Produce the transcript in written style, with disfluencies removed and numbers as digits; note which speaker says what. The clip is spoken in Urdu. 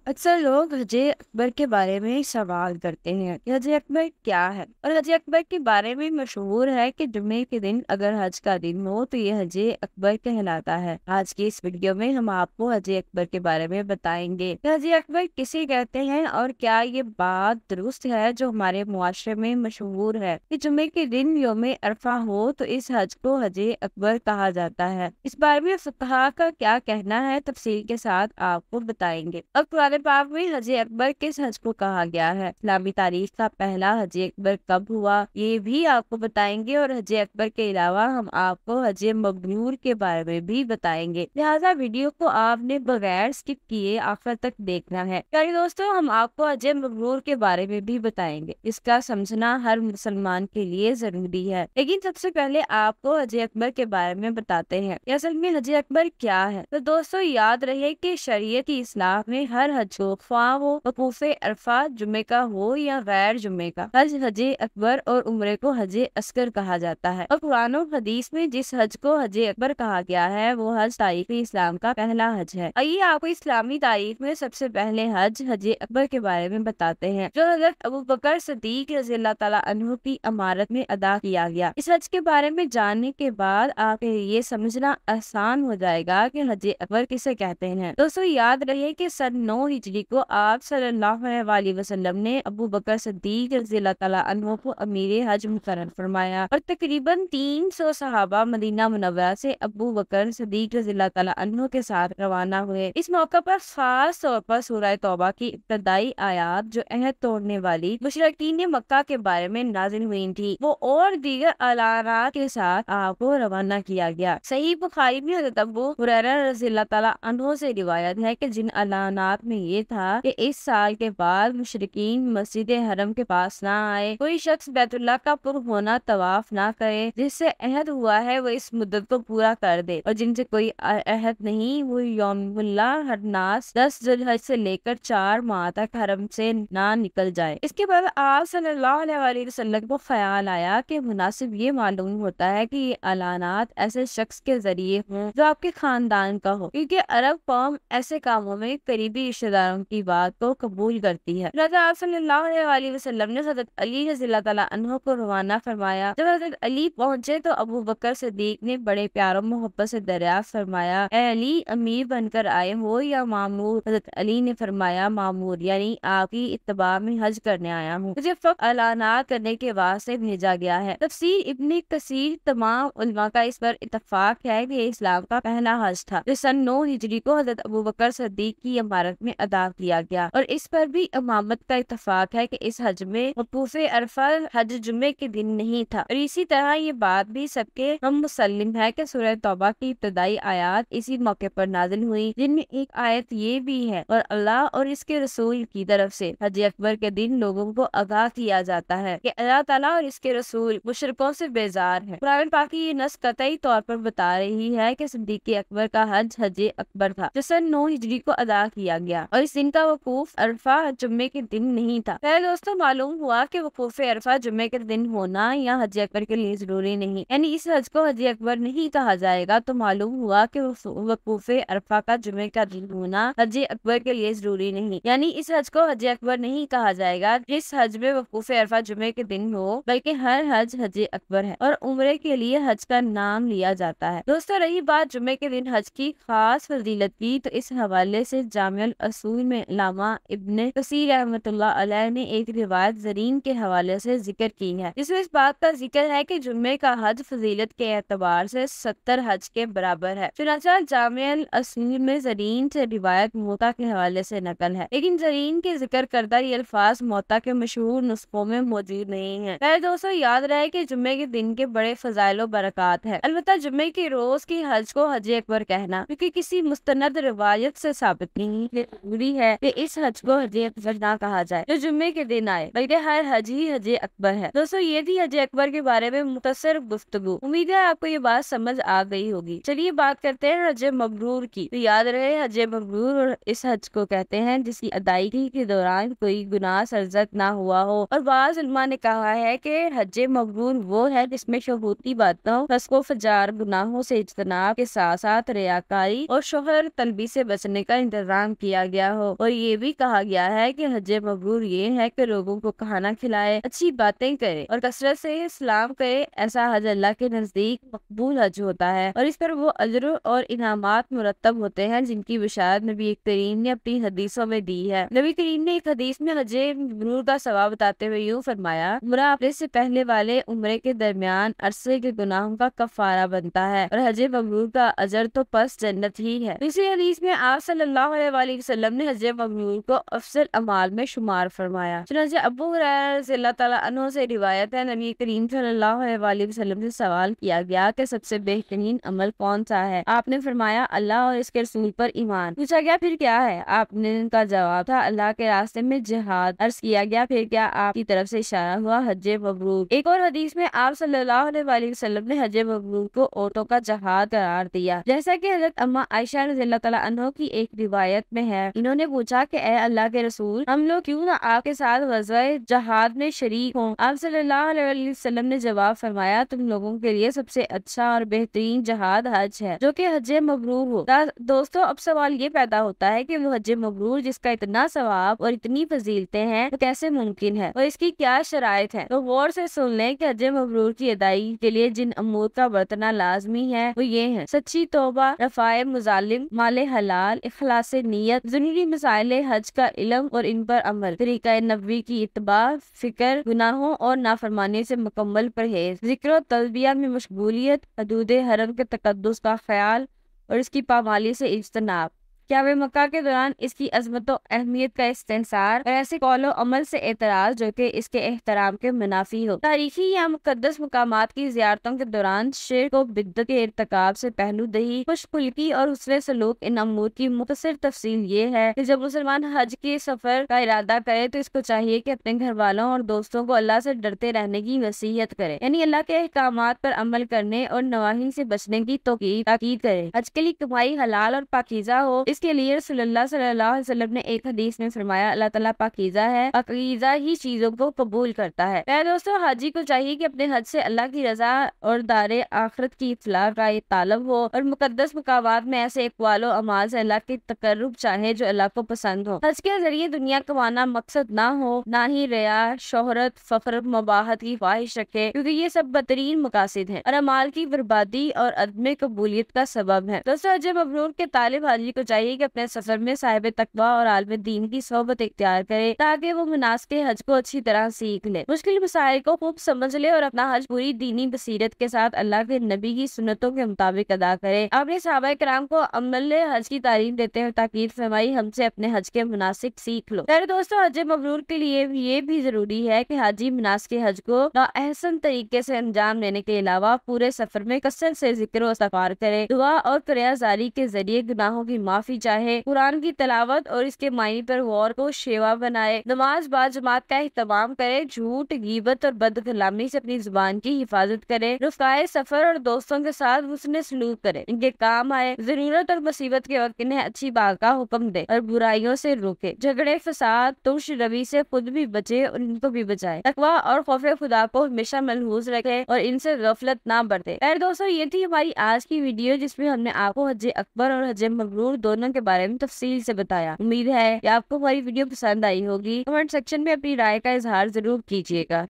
Speaker 1: اکثر لوگ حج اکبر کے بارے میں سوال کرتے ہیں کہ حج اکبر کیا ہے، اور حج اکبر کے بارے میں مشہور ہے کہ جمعے کے دن اگر حج کا دن ہو تو یہ حج اکبر کہلاتا ہے۔ آج کی اس ویڈیو میں ہم آپ کو حج اکبر کے بارے میں بتائیں گے کہ حج اکبر کسے کہتے ہیں اور کیا یہ بات درست ہے جو ہمارے معاشرے میں مشہور ہے کہ جمعے کے دن یوم عرفہ ہو تو اس حج کو حج اکبر کہا جاتا ہے۔ اس بارے میں فقہا کا کیا کہنا ہے تفصیل کے ساتھ آپ کو بتائیں گے۔ اب قرآن پاک میں حج اکبر کس حج کو کہا گیا ہے، اسلامی تاریخ کا پہلا حج اکبر کب ہوا، یہ بھی آپ کو بتائیں گے، اور حج اکبر کے علاوہ ہم آپ کو حج مبرور کے بارے میں بھی بتائیں گے، لہٰذا ویڈیو کو آپ نے بغیر اسکپ کیے آخر تک دیکھنا ہے۔ پیارے دوستوں، ہم آپ کو حج مبرور کے بارے میں بھی بتائیں گے، اس کا سمجھنا ہر مسلمان کے لیے ضروری ہے، لیکن سب سے پہلے آپ کو حج اکبر کے بارے میں بتاتے ہیں کہ اصل میں حج اکبر کیا ہے۔ تو دوستوں یاد رہے کہ شریعت کی اصلاح میں ہر حج کو خواہ وہ وقوف عرفہ جمعے کا ہو یا غیر جمعے کا حج اکبر اور عمرے کو حج اصغر کہا جاتا ہے، اور قرآن و حدیث میں جس حج کو حج اکبر کہا گیا ہے وہ حج تاریخ اسلام کا پہلا حج ہے۔ آئیے آپ کو اسلامی تاریخ میں سب سے پہلے حج اکبر کے بارے میں بتاتے ہیں جو حضرت ابو بکر صدیق رضی اللہ تعالیٰ عنہ کی امارت میں ادا کیا گیا۔ اس حج کے بارے میں جاننے کے بعد آپ یہ سمجھنا آسان ہو جائے گا کہ حج اکبر کسے کہتے ہیں۔ دوستو یاد رہے کہ سن 9 ہجری کو آپ صلی اللہ علیہ وسلم نے ابو بکر صدیق رضی اللہ تعالیٰ عنہ کو امیر حج مقرر فرمایا، اور تقریباً 300 صحابہ مدینہ منورہ سے ابو بکر صدیق رضی اللہ تعالیٰ عنہ کے ساتھ روانہ ہوئے۔ اس موقع پر خاص طور پر سورہ توبہ کی ابتدائی آیات جو عہد توڑنے والی مشرکین مکہ کے بارے میں نازل ہوئی تھی وہ اور دیگر اعلانات کے ساتھ آپ کو روانہ کیا گیا۔ صحیح بخاری میں حضرت ابو ہریرہ رضی اللہ تعالیٰ عنہ سے روایت ہے کہ جن اعلانات میں یہ تھا کہ اس سال کے بعد مشرکین مسجد حرم کے پاس نہ آئے، کوئی شخص بیت اللہ کا پر ہونا طواف نہ کرے، جس سے عہد ہوا ہے وہ اس مدت کو پورا کر دے، اور جن سے کوئی عہد نہیں وہ یوم اللہ ہرناس 10 ذوالحج سے لے کر 4 ماہ تک حرم سے نہ نکل جائے۔ اس کے بعد آپ صلی اللہ علیہ وسلم کو خیال آیا کہ مناسب یہ معلوم ہوتا ہے کہ یہ اعلانات ایسے شخص کے ذریعے ہوں جو آپ کے خاندان کا ہو، کیونکہ عرب قوم ایسے کاموں میں قریبی رشتہ داروں کی بات کو قبول کرتی ہے۔ لہذا آپ صلی اللہ علیہ وسلم نے حضرت علی رضی اللہ تعالیٰ عنہ کو روانہ فرمایا۔ جب حضرت علی پہنچے تو ابو بکر صدیق نے بڑے پیار و محبت سے دریافت فرمایا، اے علی، امیر بن کر آئے ہو یا معمور؟ حضرت علی نے فرمایا معمور، یعنی آپ کی اتباع میں حج کرنے آیا ہوں، مجھے فقط اعلانات کرنے کے واسطے بھیجا گیا ہے۔ تفسیر ابن کثیر تمام علماء کا اس پر اتفاق ہے کہ یہ اسلام کا پہلا حج تھا جو سن 9 ہجری کو حضرت ابو بکر صدیق کی امارت میں ادا کیا گیا، اور اس پر بھی امامت کا اتفاق ہے کہ اس حج میں وقوف عرفہ حج جمعے کے دن نہیں تھا، اور اسی طرح یہ بات بھی سب کے ہم مسلم ہے کہ سورہ توبہ کی ابتدائی آیات اسی موقع پر نازل ہوئی، جن میں ایک آیت یہ بھی ہے، اور اللہ اور اس کے رسول کی طرف سے حج اکبر کے دن لوگوں کو آگاہ کیا جاتا ہے کہ اللہ تعالیٰ اور اس کے رسول مشرکوں سے بیزار ہے۔ قرآن پاک کی یہ نص قطعی طور پر بتا رہی ہے کہ صدیق اکبر کا حج حج اکبر تھا جو سن 9 ہجری کو ادا کیا گیا، اور اس دن کا وقوف عرفہ جمعے کے دن نہیں تھا۔ پہلے دوستوں معلوم ہوا کہ وقوف عرفہ جمعے کے دن ہونا یا حج اکبر کے لیے ضروری نہیں، یعنی اس حج کو حج اکبر نہیں کہا جائے گا، تو معلوم ہوا کہ وقوف عرفہ کا جمعے کا دن ہونا حج اکبر کے لیے ضروری نہیں، یعنی اس حج کو حج اکبر نہیں کہا جائے گا جس حج میں وقوف عرفہ جمعے کے دن ہو، بلکہ ہر حج حج اکبر ہے، اور عمرے کے لیے حج کا نام لیا جاتا ہے۔ دوستو رہی بات جمعے کے دن حج کی خاص فضیلت کی، تو اس حوالے سے جامع الاصول میں علامہ ابن کثیر رحمۃ اللہ علیہ نے ایک روایت زرین کے حوالے سے ذکر کی ہے، جس میں اس بات کا ذکر ہے کہ جمعے کا حج فضیلت کے اعتبار سے 70 حج کے برابر ہے۔ چنانچہ جامع الاصول میں زرین سے روایت موطا کے حوالے سے نقل ہے، لیکن زرین کے ذکر کردہ یہ الفاظ موطا کے مشہور نسخوں میں موجود نہیں ہیں۔ پہلے دوستو یاد رہے کہ جمعے کے دن کے بڑے فضائل و برکات ہیں، البتہ جمعے کے روز کی حج کو حج اکبر کہنا کیونکہ کسی مستند روایت سے ثابت نہیں، ضروری ہے کہ اس حج کو حج اکبر نہ کہا جائے جو جمعے کے دن آئے، بلکہ ہر حج ہی حج اکبر ہے۔ دوستو یہ تھی حج اکبر کے بارے میں مختصر گفتگو، امید ہے آپ کو یہ بات سمجھ آ گئی ہوگی۔ چلیے بات کرتے ہیں حج مبرور کی۔ تو یاد رہے حج مبرور اور اس حج کو کہتے ہیں جس کی ادائیگی کے دوران کوئی گناہ سرزد نہ ہوا ہو، اور بعض علماء نے کہا ہے کہ حج مبرور وہ ہے جس میں شہوتی باتوں، فسق و فجار، گناہوں سے اجتناب کے ساتھ ساتھ ریاکاری اور شوہر طلبی سے بچنے کا انتظام کیا گیا ہو۔ اور یہ بھی کہا گیا ہے کہ حج مبرور یہ ہے کہ لوگوں کو کھانا کھلائے، اچھی باتیں کرے اور کثرت سے سلام کرے۔ ایسا حج اللہ کے نزدیک مقبول حج ہوتا ہے اور اس پر وہ اجر اور انعامات مرتب ہوتے ہیں جن کی بشارت نبی کریم نے اپنی حدیثوں میں دی ہے۔ نبی کریم نے ایک حدیث میں حج مبرور کا ثواب بتاتے ہوئے یوں فرمایا: عمرہ اپنے سے پہلے والے عمرے کے درمیان عرصے کے گناہوں کا کفارہ بنتا ہے اور حج مبرور کا اجر تو پس جنت ہی ہے۔ اسی حدیث میں آپ صلی اللہ علیہ وآلہ وسلم نے حج مبرور کو افضل اعمال میں شمار فرمایا۔ چنانچہ ابو ہریرہ رضی اللہ تعالیٰ عنہ سے روایت ہے، نبی کریم صلی اللہ علیہ وآلہ وسلم سے سوال کیا گیا کہ سب سے بہترین عمل کون سا ہے؟ آپ نے فرمایا اللہ اور اس کے رسول پر ایمان۔ پوچھا گیا پھر کیا ہے؟ آپ نے ان کا جواب تھا اللہ کے راستے میں جہاد۔ عرض کیا گیا پھر کیا؟ آپ کی طرف سے اشارہ ہوا حج مبرور۔ ایک اور حدیث میں آپ صلی اللہ علیہ وآلہ وسلم نے حج مبرور کو عورتوں کا جہاد قرار دیا، جیسا کہ حضرت اما عائشہ رضی اللہ تعالیٰ عنہ کی ایک روایت میں ہے۔ انہوں نے پوچھا کہ اے اللہ کے رسول، ہم لوگ کیوں نہ آپ کے ساتھ غزوہ جہاد میں شریک ہوں؟ آپ صلی اللہ علیہ وسلم نے جواب فرمایا تم لوگوں کے لیے سب سے اچھا اور بہترین جہاد حج ہے جو کہ حج مبرور ہو۔ دوستو اب سوال یہ پیدا ہوتا ہے کہ وہ حج مبرور جس کا اتنا ثواب اور اتنی فضیلتیں ہیں وہ کیسے ممکن ہے اور اس کی کیا شرائط ہے؟ تو غور سے سن لیں کہ حج مبرور کی ادائیگی کے لیے جن امور کا برتنا لازمی ہے وہ یہ ہیں: سچی توبہ، رفع مظالم، مال حلال، اخلاص نیت، ضروری مسائل حج کا علم اور ان پر عمل، طریقہ نبوی کی اتباع، فکر، گناہوں اور نافرمانی سے مکمل پرہیز، ذکر و تلبیہ میں مشغولیت، حدود حرم کے تقدس کا خیال اور اس کی پامالی سے اجتناب، کعبہ مکہ کے دوران اس کی عظمت و اہمیت کا استنصار اور ایسے قول و عمل سے اعتراض جو کہ اس کے احترام کے منافی ہو، تاریخی یا مقدس مقامات کی زیارتوں کے دوران شرک و بدعت کے ارتکاب سے پہلو دہی، خوش خلقی اور حسن سلوک۔ ان امور کی مختصر تفصیل یہ ہے کہ جب مسلمان حج کے سفر کا ارادہ کرے تو اس کو چاہیے کہ اپنے گھر والوں اور دوستوں کو اللہ سے ڈرتے رہنے کی نصیحت کرے، یعنی اللہ کے احکامات پر عمل کرنے اور نواہی سے بچنے کی تاکید کرے۔ حج کے لیے کمائی حلال اور پاکیزہ ہو، اس کے لیے رسول اللہ صلی اللہ علیہ وسلم نے ایک حدیث میں فرمایا اللہ تعالیٰ پاکیزہ ہے، پاکیزہ ہی چیزوں کو قبول کرتا ہے۔ میرے دوستو، حاجی کو چاہیے کہ اپنے حج سے اللہ کی رضا اور دار آخرت کی اطلاع کا یہ طالب ہو اور مقدس مقامات میں ایسے اقوال و اعمال سے اللہ کی تقرب چاہے جو اللہ کو پسند ہو۔ حج کے ذریعے دنیا کمانا مقصد نہ ہو، نہ ہی ریا، شہرت، فخر، مباحت کی خواہش رکھے، کیونکہ یہ سب بدترین مقاصد ہیں اور اعمال کی بربادی اور عدم قبولیت کا سبب ہے۔ دوستو، حج مبرور کے طالب حاجی کو چاہیے کہ اپنے سفر میں صاحب تقویٰ اور عالم دین کی صحبت اختیار کرے تاکہ وہ مناسک حج کو اچھی طرح سیکھ لے، مشکل مسائل کو خوب سمجھ لے اور اپنا حج پوری دینی بصیرت کے ساتھ اللہ کے نبی کی سنتوں کے مطابق ادا کرے۔ آپ نے صحابہ کرام کو عمل حج کی تعلیم دیتے ہوئے تاکید فرمائی ہم سے اپنے حج کے مناسک سیکھ لو۔ میرے دوستو، حج مبرور کے لیے یہ بھی ضروری ہے کہ حاجی مناسک حج کو احسن طریقے سے انجام دینے کے علاوہ پورے سفر میں کثرت سے ذکر و استغفار کرے، دعا اور قرآن زاری کے ذریعے گناہوں کی معافی چاہے، قرآن کی تلاوت اور اس کے معنی پر غور کو شیوا بنائے، نماز با جماعت کا اہتمام کرے، جھوٹ، غیبت اور بد کلامی سے اپنی زبان کی حفاظت کرے، رفقائے سفر اور دوستوں کے ساتھ حسن سلوک کرے، ان کے کام آئے، ضرورت اور مصیبت کے وقت انہیں اچھی بات کا حکم دے اور برائیوں سے روکے، جھگڑے، فساد، ترش روی سے خود بھی بچے اور ان کو بھی بچائے، تقویٰ اور خوف خدا کو ہمیشہ ملحوظ رکھے اور ان سے غفلت نہ برتے۔ دوستو، یہ تھی ہماری آج کی ویڈیو جس میں ہم نے آپ کو حج اکبر اور حج مبرور دونوں کے بارے میں تفصیل سے بتایا۔ امید ہے کہ آپ کو ہماری ویڈیو پسند آئی ہوگی۔ کمنٹ سیکشن میں اپنی رائے کا اظہار ضرور کیجیے گا۔